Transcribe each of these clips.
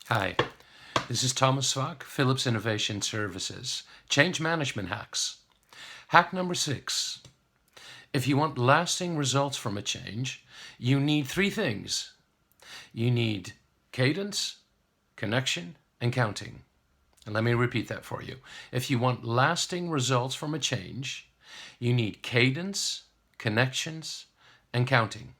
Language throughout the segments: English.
Hi, this is Thomas Swaak, Philips Innovation Services. Change Management Hacks. Hack number 6. If you want lasting results from a change, you need 3 things. You need cadence, connection, and counting. And let me repeat that for you. If you want lasting results from a change, you need cadence, connections, and counting.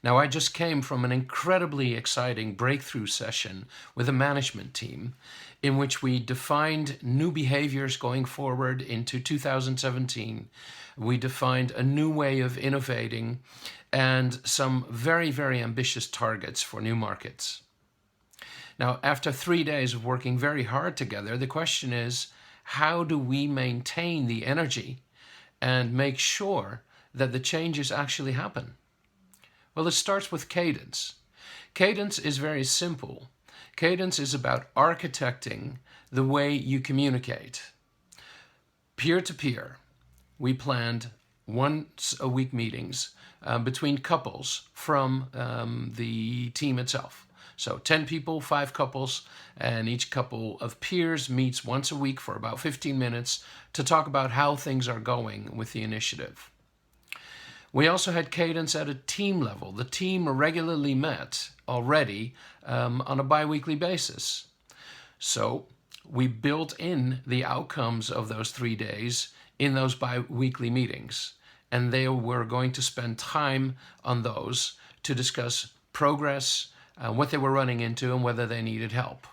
Now, I just came from an incredibly exciting breakthrough session with a management team in which we defined new behaviors going forward into 2017. We defined a new way of innovating and some very, very ambitious targets for new markets. Now, after 3 days of working very hard together, the question is, how do we maintain the energy and make sure that the changes actually happen? Well, it starts with cadence. Cadence is very simple. Cadence is about architecting the way you communicate. Peer-to-peer, we planned once-a-week meetings between couples from the team itself. So 10 people, 5 couples, and each couple of peers meets once a week for about 15 minutes to talk about how things are going with the initiative. We also had cadence at a team level. The team regularly met already on a bi-weekly basis. So we built in the outcomes of those 3 days in those bi-weekly meetings. And they were going to spend time on those to discuss progress, what they were running into, and whether they needed help.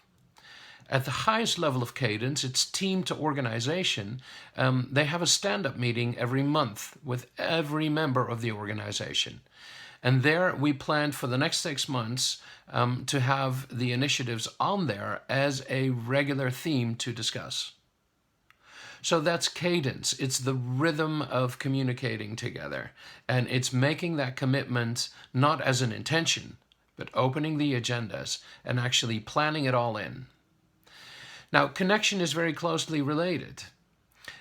At the highest level of cadence, it's team to organization. They have a stand-up meeting every month with every member of the organization. And there we planned for the next 6 months to have the initiatives on there as a regular theme to discuss. So that's cadence. It's the rhythm of communicating together. And it's making that commitment not as an intention, but opening the agendas and actually planning it all in. Now, connection is very closely related.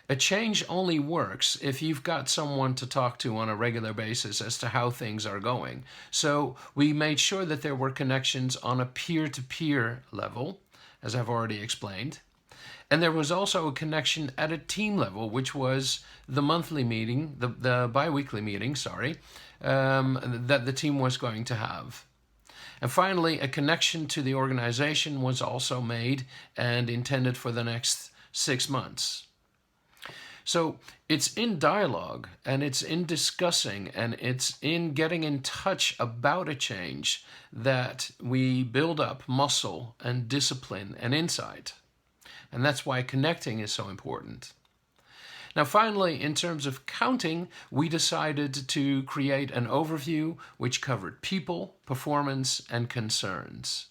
A change only works if you've got someone to talk to on a regular basis as to how things are going. So we made sure that there were connections on a peer-to-peer level, as I've already explained. And there was also a connection at a team level, which was the monthly meeting, the bi-weekly meeting, that the team was going to have. And finally, a connection to the organization was also made and intended for the next 6 months. So it's in dialogue, and it's in discussing, and it's in getting in touch about a change that we build up muscle and discipline and insight. And that's why connecting is so important. Now, finally, in terms of counting, we decided to create an overview which covered people, performance, and concerns.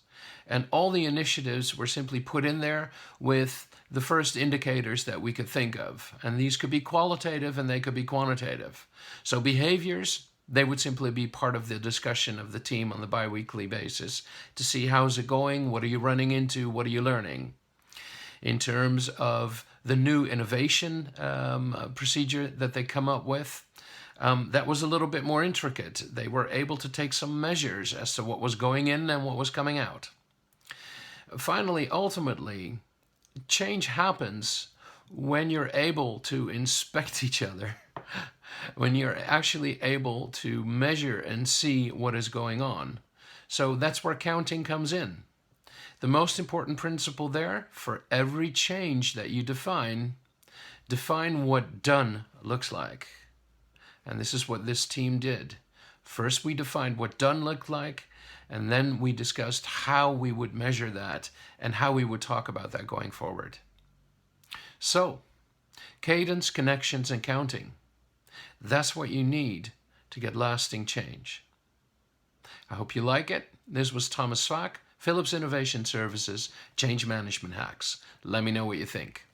And all the initiatives were simply put in there with the first indicators that we could think of. And these could be qualitative and they could be quantitative. So behaviors, they would simply be part of the discussion of the team on the bi-weekly basis to see how's it going, what are you running into, what are you learning. In terms of the new innovation procedure that they come up with, that was a little bit more intricate. They were able to take some measures as to what was going in and what was coming out. Finally, ultimately, change happens when you're able to inspect each other, when you're actually able to measure and see what is going on. So that's where counting comes in. The most important principle there, for every change that you define what done looks like. And this is what this team did. First, we defined what done looked like, and then we discussed how we would measure that and how we would talk about that going forward. So, cadence, connections, and counting. That's what you need to get lasting change. I hope you like it. This was Thomas Swaak, Philips Innovation Services, Change Management Hacks. Let me know what you think.